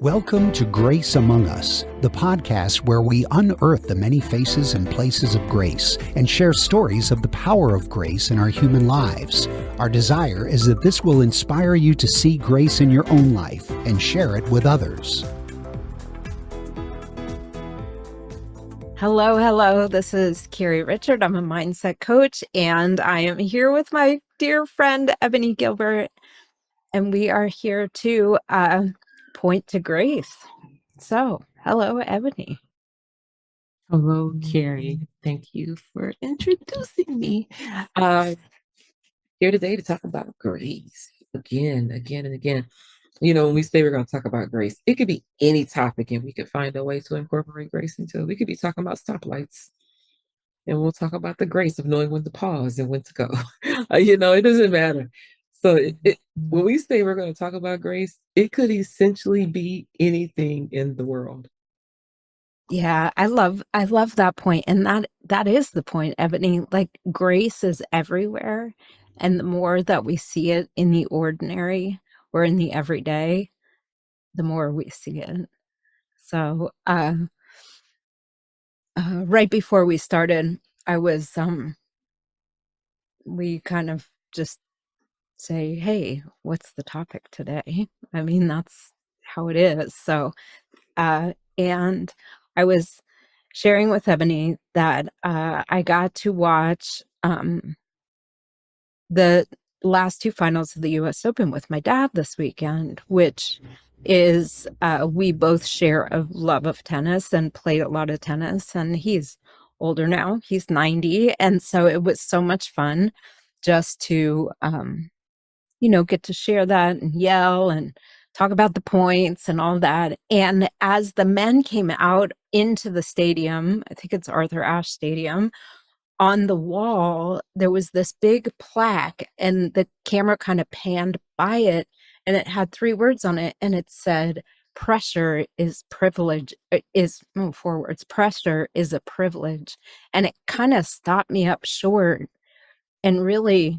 Welcome to Grace Among Us, the podcast where we unearth the many faces and places of grace and share stories of the power of grace in our human lives. Our desire is that this will inspire you to see grace in your own life and share it with others. Hello. This is Carrie Richard. I'm a mindset coach, and I am here with my dear friend, Ebony Gilbert, and we are here to point to grace. So, hello, Ebony. Hello, Carrie. Thank you for introducing me. Here today to talk about grace again and again. You know, when we say we're going to talk about grace, it could be any topic and we could find a way to incorporate grace into it. We could be talking about stoplights and we'll talk about the grace of knowing when to pause and when to go. It doesn't matter. So when we say we're going to talk about grace, it could essentially be anything in the world. Yeah, I love that point. And that is the point, Ebony. Like, grace is everywhere. And the more that we see it in the ordinary or in the everyday, the more we see it. So, right before we started, I was, we kind of just say, hey, what's the topic today? I mean, that's how it is. So, and I was sharing with Ebony that I got to watch the last two finals of the U.S. Open with my dad this weekend, which is we both share a love of tennis and played a lot of tennis. And he's older now; he's 90, and so it was so much fun just to get to share that and yell and talk about the points and all that. And as the men came out into the stadium, I think it's Arthur Ashe Stadium, on the wall, there was this big plaque and the camera kind of panned by it and it had three words on it and it said, pressure is privilege, pressure is a privilege. And it kind of stopped me up short and really,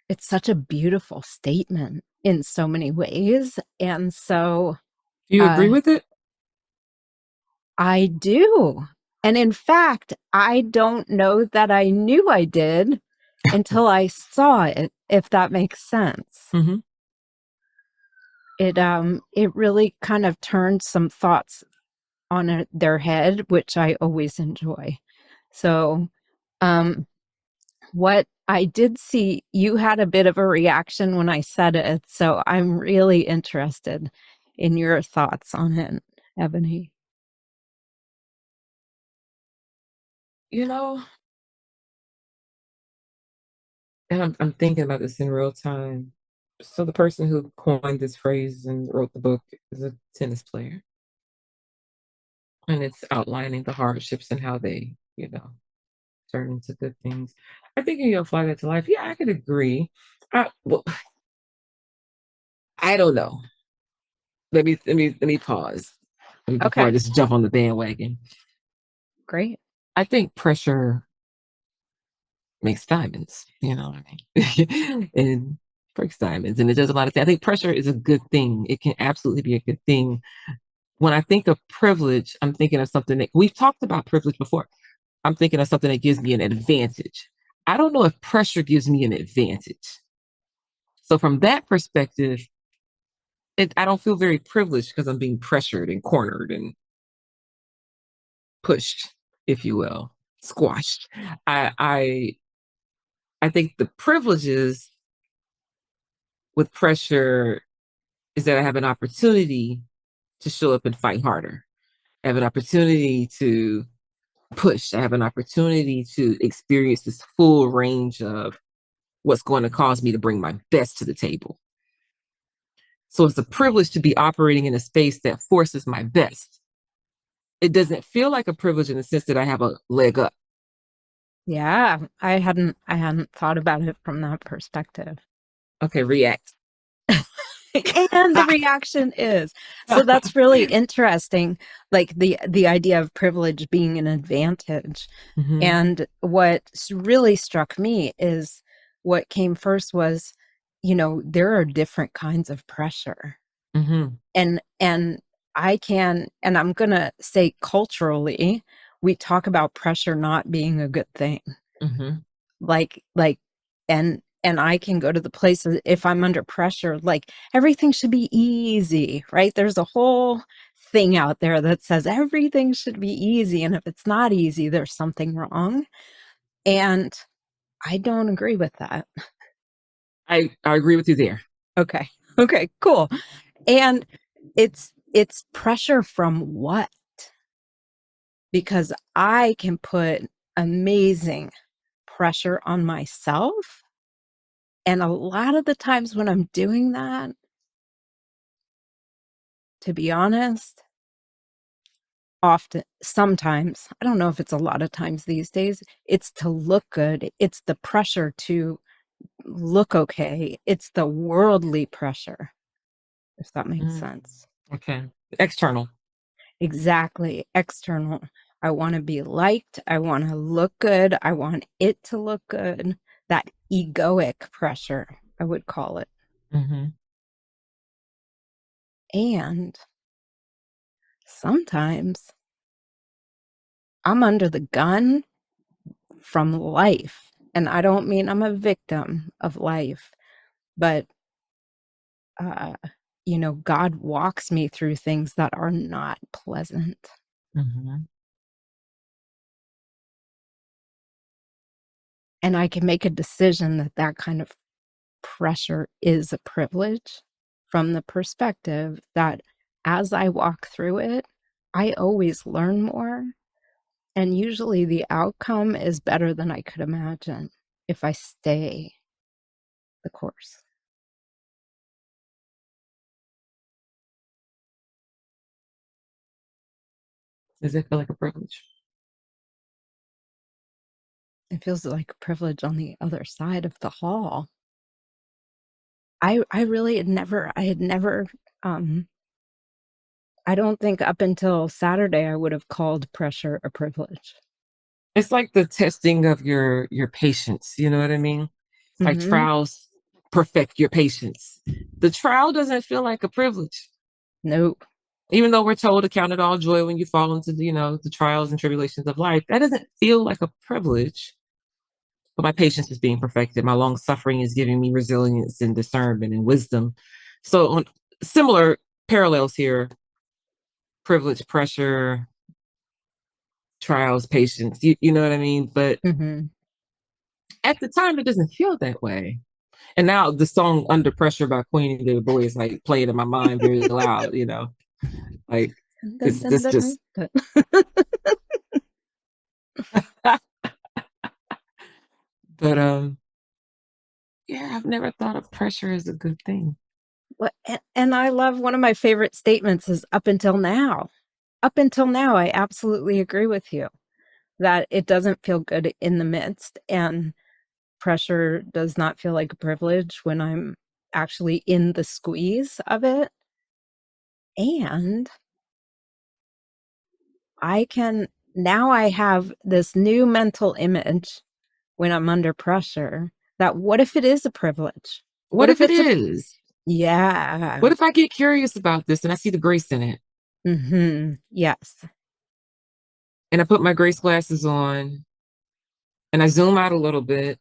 it's such a beautiful statement in so many ways. And so Do you agree with it? I do. And in fact, I don't know that I knew I did until I saw it, if that makes sense. Mm-hmm. It really kind of turned some thoughts on their head, which I always enjoy. So, what I did see, you had a bit of a reaction when I said it, so I'm really interested in your thoughts on it, Ebony. And I'm thinking about this in real time. So the person who coined this phrase and wrote the book is a tennis player. And it's outlining the hardships and how they, turn into good things. I think you apply that to life. Yeah, I could agree. Well, I don't know. Let me pause before I just jump on the bandwagon. Great. I think pressure makes diamonds, you know what I mean? And breaks diamonds. And it does a lot of things. I think pressure is a good thing. It can absolutely be a good thing. When I think of privilege, I'm thinking of something that we've talked about privilege before. I'm thinking of something that gives me an advantage. I don't know if pressure gives me an advantage. So from that perspective, I don't feel very privileged because I'm being pressured and cornered and pushed, if you will, squashed. I think the privileges with pressure is that I have an opportunity to show up and fight harder. I have an opportunity to push. I have an opportunity to experience this full range of what's going to cause me to bring my best to the table. So it's a privilege to be operating in a space that forces my best. It doesn't feel like a privilege in the sense that I have a leg up. Yeah, I hadn't thought about it from that perspective. Okay, react. And the reaction is. So that's really interesting, like the idea of privilege being an advantage. Mm-hmm. And what really struck me is what came first was there are different kinds of pressure. Mm-hmm. And I'm gonna say culturally, we talk about pressure not being a good thing. Mm-hmm. Like, and I can go to the places if I'm under pressure, like everything should be easy, right? There's a whole thing out there that says everything should be easy, and if it's not easy, there's something wrong. And I don't agree with that. I agree with you there. Okay. Okay, cool. And it's pressure from what? Because I can put amazing pressure on myself. And a lot of the times when I'm doing that, to be honest, sometimes, I don't know if it's a lot of times these days, it's to look good. It's the pressure to look okay. It's the worldly pressure, if that makes Mm. sense. Okay. External. Exactly. External. I want to be liked. I want to look good. I want it to look good. That egoic pressure, I would call it. Mm-hmm. And sometimes I'm under the gun from life. And I don't mean I'm a victim of life, but, uh, God walks me through things that are not pleasant. Mm-hmm. And I can make a decision that that kind of pressure is a privilege from the perspective that as I walk through it, I always learn more. And usually the outcome is better than I could imagine if I stay the course. Does it feel like a privilege? It feels like a privilege on the other side of the hall. I really had never, um, I don't think up until Saturday I would have called pressure a privilege. It's like the testing of your patience. You know what I mean? Like Mhm. trials perfect your patience. The trial doesn't feel like a privilege. Nope. Even though we're told to count it all joy when you fall into the trials and tribulations of life, that doesn't feel like a privilege. But my patience is being perfected. My long suffering is giving me resilience and discernment and wisdom. So on similar parallels here, privilege, pressure, trials, patience. You know what I mean? But Mhm. at the time, it doesn't feel that way. And now the song "Under Pressure" by Queen and David Bowie is like playing in my mind very loud. Like Dun, it's dun, this dun, just. dun. But yeah, I've never thought of pressure as a good thing. And I love one of my favorite statements is up until now. Up until now, I absolutely agree with you that it doesn't feel good in the midst, and pressure does not feel like a privilege when I'm actually in the squeeze of it. And I have this new mental image when I'm under pressure that what if it is a privilege? What What if if it it's a is? yeah. What if I get curious about this and I see the grace in it? Yes. And I put my grace glasses on and I zoom out a little bit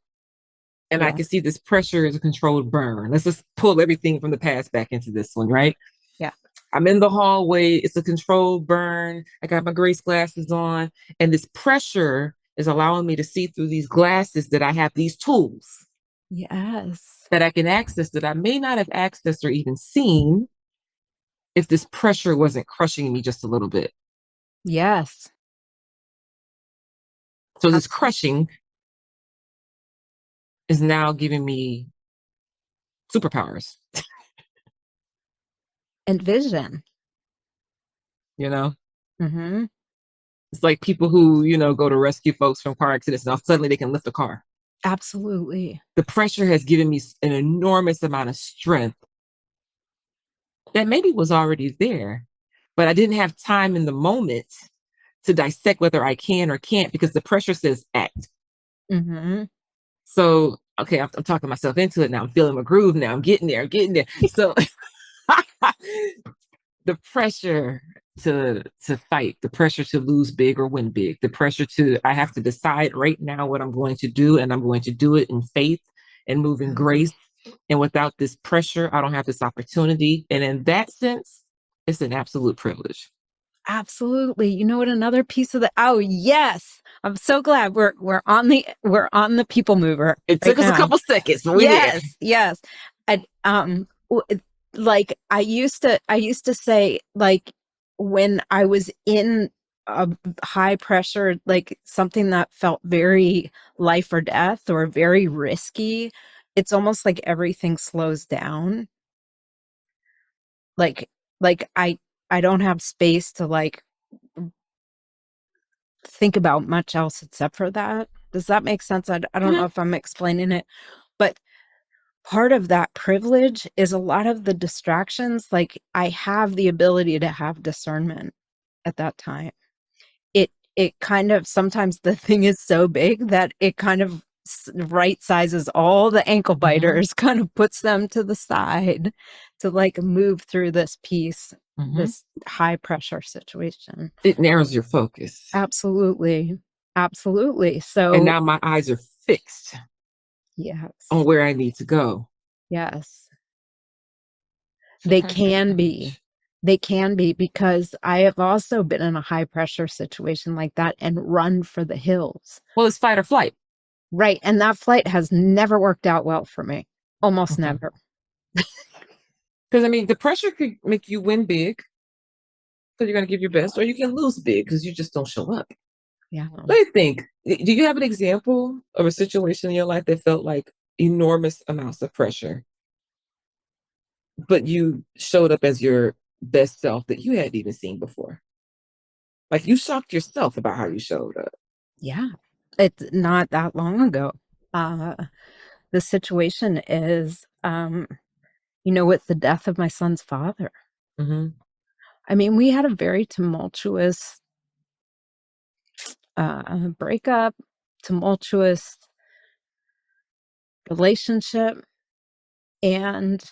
and I Yeah. can see this pressure is a controlled burn. Let's just pull everything from the past back into this one, right? Yeah. I'm in the hallway. It's a controlled burn. I got my grace glasses on, and this pressure is allowing me to see through these glasses that I have these tools Yes. that I can access that I may not have accessed or even seen if this pressure wasn't crushing me just a little bit. Yes. So this Absolutely. crushing is now giving me superpowers, And vision. you know? Mhm. It's like people who go to rescue folks from car accidents. Now suddenly they can lift a car. Absolutely. The pressure has given me an enormous amount of strength that maybe was already there, but I didn't have time in the moment to dissect whether I can or can't because the pressure says act. Mhm. So okay, I'm talking myself into it now. I'm feeling my groove now. I'm getting there. I'm getting there. So the pressure to fight, the pressure to lose big or win big, the pressure to I have to decide right now what I'm going to do, and I'm going to do it in faith and move in grace. And without this pressure, I don't have this opportunity. And in that sense, it's an absolute privilege. Absolutely. You know what? Another piece of the yes, I'm so glad we're on the people mover. It right took us a now. couple seconds, but we're there. Yes. And like I used to say, like, when I was in a high pressure, like something that felt very life or death or very risky, it's almost like everything slows down. Like I don't have space to like think about much else except for that. Does that make sense? I don't know if I'm explaining it, but part of that privilege is a lot of the distractions. Like, I have the ability to have discernment at that time. It kind of, sometimes the thing is so big that it kind of right sizes all the ankle biters, kind of puts them to the side to like move through this piece, this high pressure situation. It narrows your focus. Absolutely. So, And now my eyes are fixed yes, on where I need to go. yes, they can be. They can be, because I have also been in a high pressure situation like that and run for the hills. Well, it's fight or flight. Right. And that flight has never worked out well for me. Almost never. Because I mean, the pressure could make you win big because you're going to give your best, or you can lose big because you just don't show up. Yeah. What do you think? Do you have an example of a situation in your life that felt like enormous amounts of pressure, but you showed up as your best self that you hadn't even seen before? Like, you shocked yourself about how you showed up. Yeah. It's not that long ago. The situation is, with the death of my son's father. I mean, we had a very tumultuous breakup, tumultuous relationship, and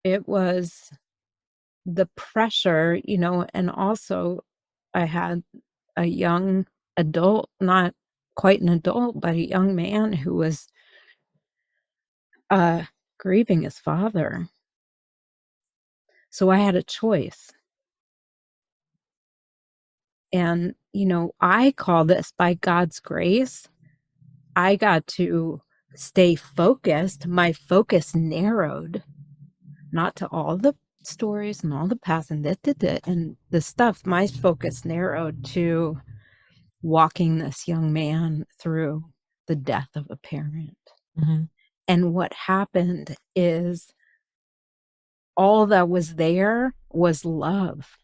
it was the pressure, and also I had a young adult, not quite an adult, but a young man who was grieving his father. So I had a choice. And, I call this, by God's grace, I got to stay focused. My focus narrowed, not to all the stories and all the past and and the stuff. My focus narrowed to walking this young man through the death of a parent. And what happened is all that was there was love.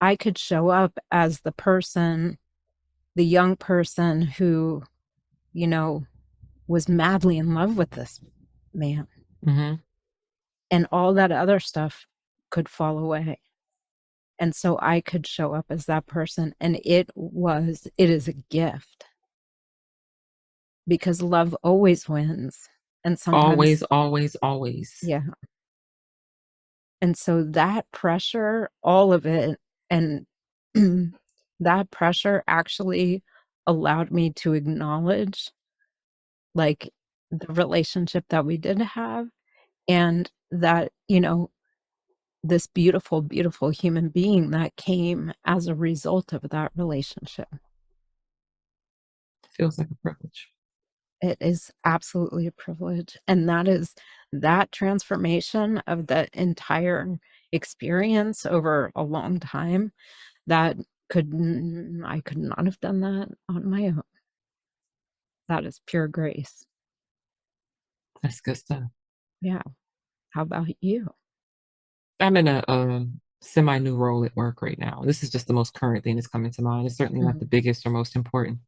I could show up as the young person who, was madly in love with this man. And all that other stuff could fall away. And so I could show up as that person. And it is a gift, because love always wins. And sometimes Always. Yeah. And so that pressure, all of it, and that pressure actually allowed me to acknowledge, like, the relationship that we did have, and that, this beautiful, beautiful human being that came as a result of that relationship. Feels like a privilege. It is absolutely a privilege. And that transformation of the entire experience over a long time, I could not have done that on my own. That is pure grace. That's good stuff. Yeah. How about you? I'm in a semi-new role at work right now. This is just the most current thing that's coming to mind. It's certainly not the biggest or most important.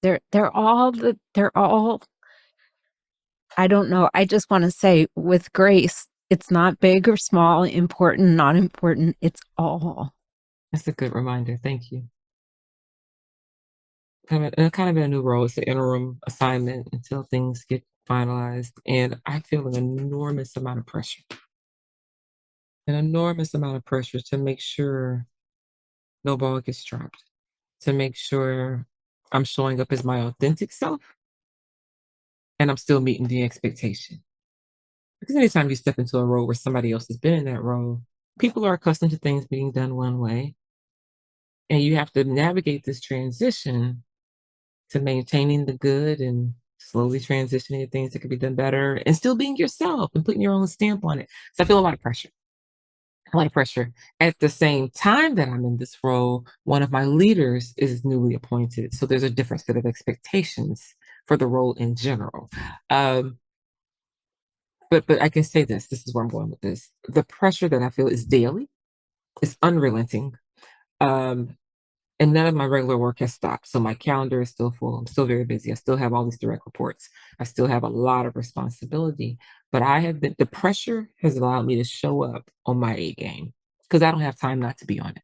They're all, I don't know. I just want to say, with grace, it's not big or small, important, not important. It's all. That's a good reminder. Thank you. kind of in a new role. It's an interim assignment until things get finalized, and I feel an enormous amount of pressure to make sure no ball gets dropped, to make sure I'm showing up as my authentic self and I'm still meeting the expectation. Because anytime you step into a role where somebody else has been in that role, people are accustomed to things being done one way, and you have to navigate this transition to maintaining the good and slowly transitioning to things that could be done better and still being yourself and putting your own stamp on it. So I feel a lot of pressure. At the same time that I'm in this role, one of my leaders is newly appointed. So there's a different set of expectations for the role in general. Um, but I can say this is where I'm going with this. The pressure that I feel is daily, it's unrelenting. Um, and none of my regular work has stopped. So my calendar is still full. I'm still very busy. I still have all these direct reports. I still have a lot of responsibility. But the pressure has allowed me to show up on my A game because I don't have time not to be on it.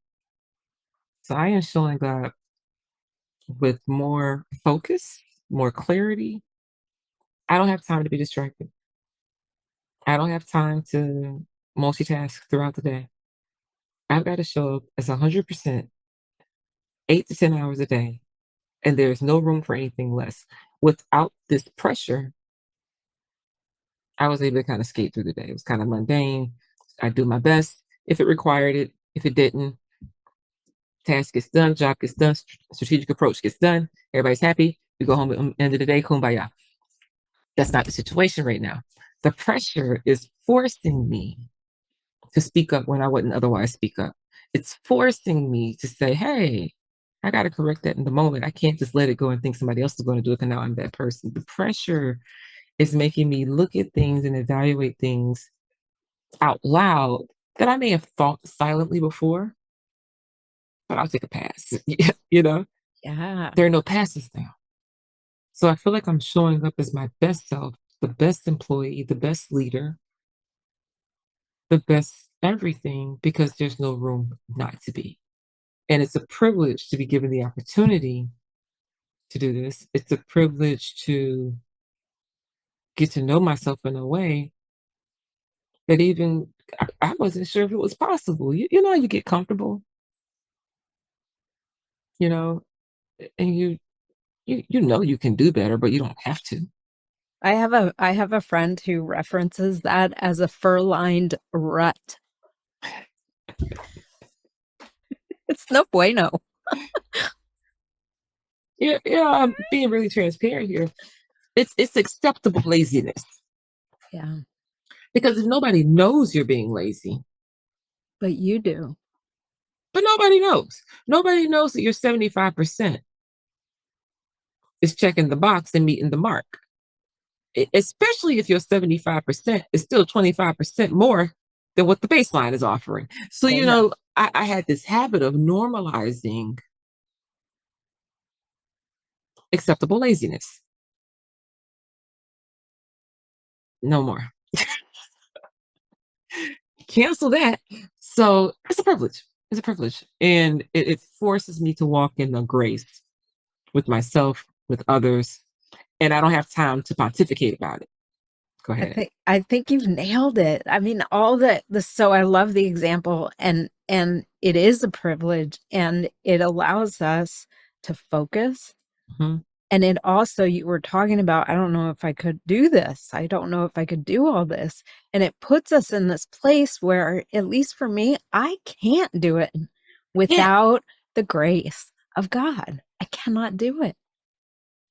So I am showing up with more focus, more clarity. I don't have time to be distracted. I don't have time to multitask throughout the day. I've got to show up as 100%, 8 to 10 hours a day, and there's no room for anything less. Without this pressure, I was able to kind of skate through the day. It was kind of mundane. I do my best if it required it. If it didn't, task gets done, job gets done, strategic approach gets done. Everybody's happy. We go home at the end of the day, kumbaya. That's not the situation right now. The pressure is forcing me to speak up when I wouldn't otherwise speak up. It's forcing me to say, hey, I got to correct that in the moment. I can't just let it go and think somebody else is going to do it because now I'm that person. The pressure is making me look at things and evaluate things out loud that I may have thought silently before, but I'll take a pass. you know, Yeah. there are no passes now. So I feel like I'm showing up as my best self, the best employee, the best leader, the best everything because there's no room not to be. And it's a privilege to be given the opportunity to do this. It's a privilege to get to know myself in a way that even I wasn't sure if it was possible. You know, you get comfortable, you know, and you know you can do better, but you don't have to. I have a friend who references that as a fur-lined rut. It's no bueno. Yeah, I'm being really transparent here. It's acceptable laziness Yeah, because if nobody knows you're being lazy, but you do. but nobody knows. Nobody knows that you're 75% is checking the box and meeting the mark. Especially if your 75% is still 25% more than what the baseline is offering. So, Oh, yeah. I had this habit of normalizing acceptable laziness. No more. Cancel that. So it's a privilege. It's a privilege. And it forces me to walk in the grace with myself, with others. And I don't have time to pontificate about it. Go ahead. I think you've nailed it. I mean, all the so I love the example, and it is a privilege, and it allows us to focus. Mhm. And it also, you were talking about, I don't know if I could do this. I don't know if I could do all this. And it puts us in this place where, at least for me, I can't do it Yeah. without the grace of God. I cannot do it.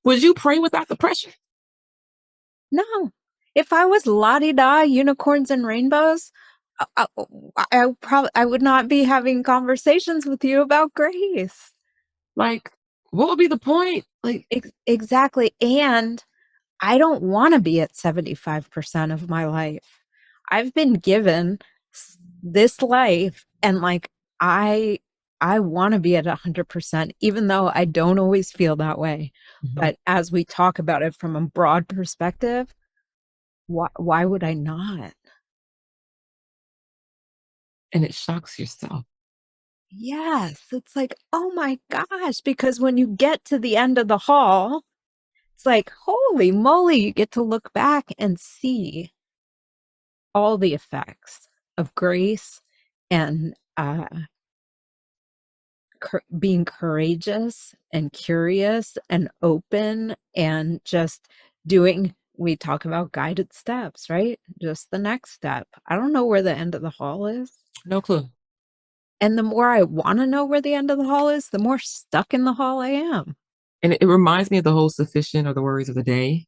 Would you pray without the pressure? No. If I was la-di-da, unicorns and rainbows, I would not be having conversations with you about grace. Like, what would be the point? Like, Exactly. And I don't want to be at 75% of my life. I've been given this life, and like I I want to be at 100%, even though I don't always feel that way. mhm. But as we talk about it from a broad perspective, why would I not? And it shocks yourself. Yes, it's like, oh my gosh, because when you get to the end of the hall, it's like, holy moly, you get to look back and see all the effects of grace and being courageous and curious and open and just doing. We talk about guided steps, right? Just the next step. I don't know where the end of the hall is. No clue. And the more I want to know where the end of the hall is, the more stuck in the hall I am. And it reminds me of the whole sufficient or the worries of the day.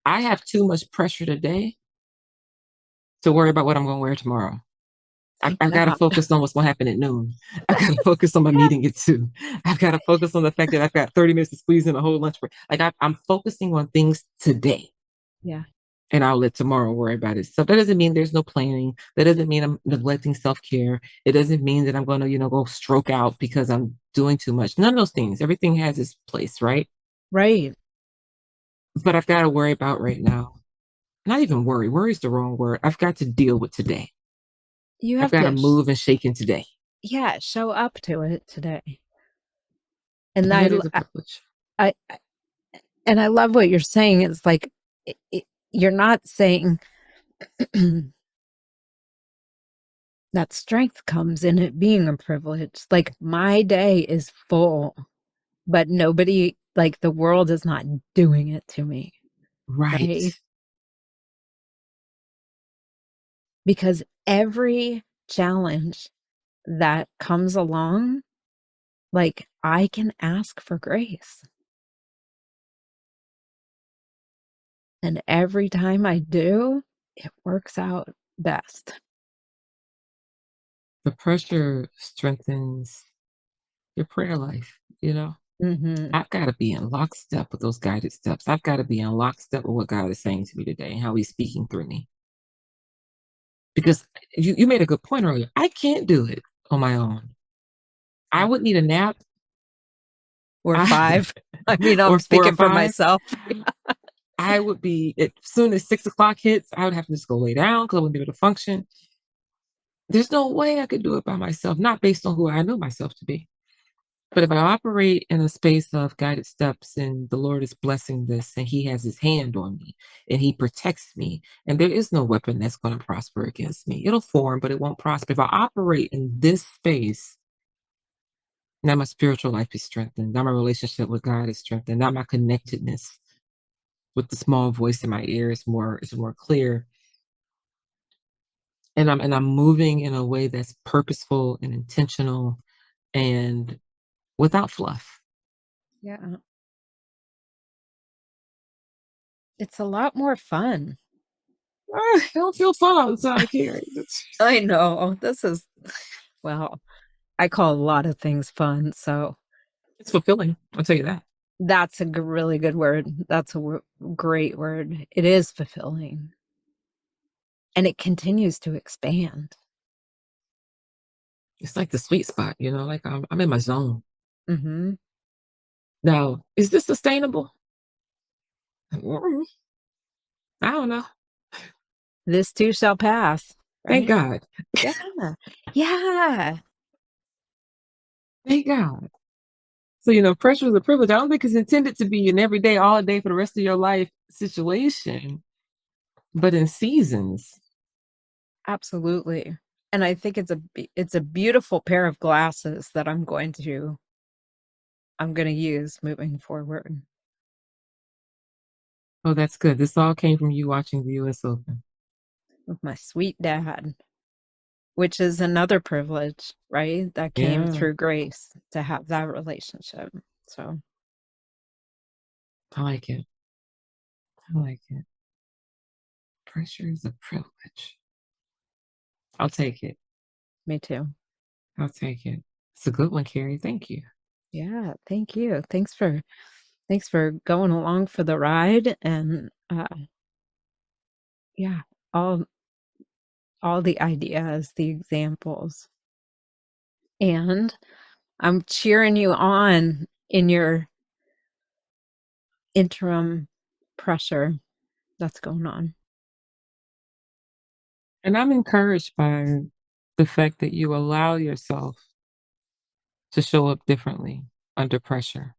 I have too much pressure today to worry about what I'm going to wear tomorrow. I've got to Yeah. focus on what's going to happen at noon. I've got to focus on my meeting at 2. I've got to focus on the fact that I've got 30 minutes to squeeze in a whole lunch break. Like I'm focusing on things today. Yeah. And I'll let tomorrow worry about it. So that doesn't mean there's no planning. That doesn't mean I'm neglecting self-care. It doesn't mean that I'm going to, go stroke out because I'm doing too much. None of those things. Everything has its place, right? Right. But I've got to worry about right now. Not even worry. Worry is the wrong word. I've got to deal with today. You I've have got to to, move and shake in today. yeah, show up to it today. And And that is a privilege. I, and I love what you're saying. It's like, you're not saying that strength comes in it being a privilege. Like my day is full, but nobody, like the world is not doing it to me. Right. Right. Because every challenge that comes along, like I can ask for grace. And every time I do, it works out best. The pressure strengthens your prayer life, Mm-hmm. I've got to be in lockstep with those guided steps. I've got to be in lockstep with what God is saying to me today and how he's speaking through me. Because you made a good point earlier. I can't do it on my own. I would need a nap. Or 5. I mean, I'm Or 4 or speaking for 5. myself. I would be, as soon as 6 o'clock hits, I would have to just go lay down because I wouldn't be able to function. There's no way I could do it by myself, not based on who I know myself to be. But if I operate in a space of guided steps and the Lord is blessing this and he has his hand on me and he protects me, and there is no weapon that's going to prosper against me. It'll form, but it won't prosper. If I operate in this space, now my spiritual life is strengthened. Now my relationship with God is strengthened. Now my connectedness with the small voice in my ear is more clear. And I'm moving in a way that's purposeful and intentional and without fluff. Yeah. It's a lot more fun. I don't feel fun all the time, Carrie. I know. Well, I call a lot of things fun. So It's fulfilling. I'll tell you that. that's a really good word. That's a great word. It is fulfilling. And it continues to expand. It's like the sweet spot, like I'm in my zone. Mm-hmm. Now, is this sustainable? I don't know. This too shall pass. Thank Right? God. Yeah. Yeah. Thank God. So, pressure is a privilege. I don't think it's intended to be an everyday, all day for the rest of your life situation, but in seasons. Absolutely. And I think it's a beautiful pair of glasses that I'm going to use moving forward. Oh, that's good. This all came from you watching the US Open. With my sweet dad, which is another privilege, right? That came Yeah, through grace to have that relationship. So I like it. I like it. Pressure is a privilege. I'll take it. me too. I'll take it. It's a good one, Carrie. Thank you. Yeah, thank you. Thanks for going along for the ride and yeah, all the ideas, the examples. And I'm cheering you on in your interim pressure that's going on. And I'm encouraged by the fact that you allow yourself to show up differently under pressure.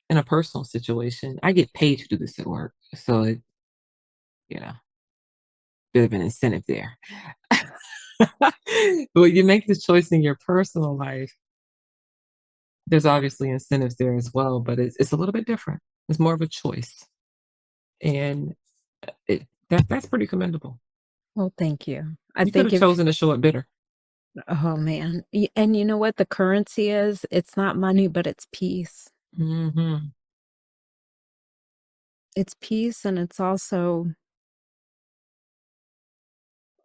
In a personal situation, I get paid to do this at work, so it, you know, bit of an incentive there. But when you make the choice in your personal life, there's obviously incentives there as well, but it's a little bit different. It's more of a choice, and that's pretty commendable. Well, thank you. I You could think have chosen to show up bitter. oh man. And you know what the currency is? It's not money, but it's peace. Hmm. It's peace, and it's also,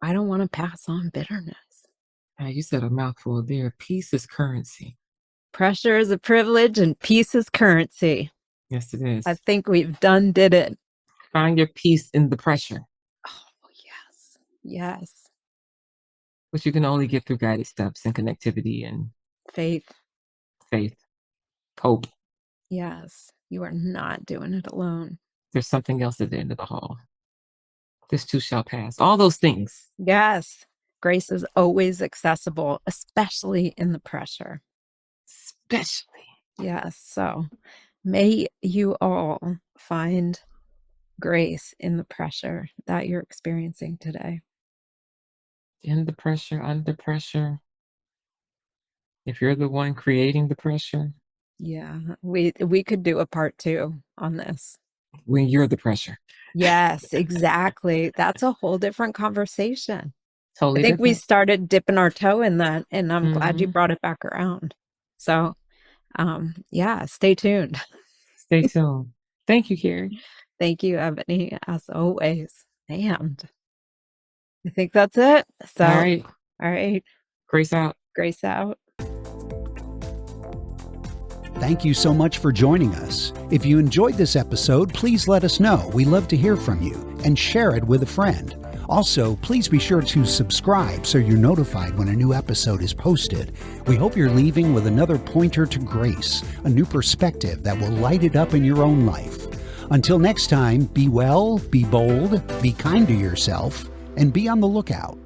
I don't want to pass on bitterness. You said a mouthful there. Peace is currency. Pressure is a privilege and peace is currency. Yes, it is. I think we've did it. Find your peace in the pressure, Oh, yes. Yes. which you can only get through guided steps and connectivity and Faith. faith, hope. Yes. You are not doing it alone. There's something else at the end of the hall. This too shall pass. All those things. Yes. Grace is always accessible, especially in the pressure. Especially Yes. So may you all find grace in the pressure that you're experiencing today. in the pressure, under pressure. If you're the one creating the pressure, Yeah. We could do a part 2 on this. when you're the pressure. Yes, exactly. That's a whole different conversation. I Totally think we different. started dipping our toe in that, and I'm glad you Mhm. brought it back around. So, yeah, stay tuned. Stay tuned. Thank you, Carrie. Thank you, Ebony, as always. And I think that's it. So, All right. all right, Grace out. Grace out. Thank you so much for joining us. If you enjoyed this episode, please let us know. We love to hear from you, and share it with a friend. Also, please be sure to subscribe so you're notified when a new episode is posted. We hope you're leaving with another pointer to grace, a new perspective that will light it up in your own life. Until next time, be well, be bold, be kind to yourself, and be on the lookout.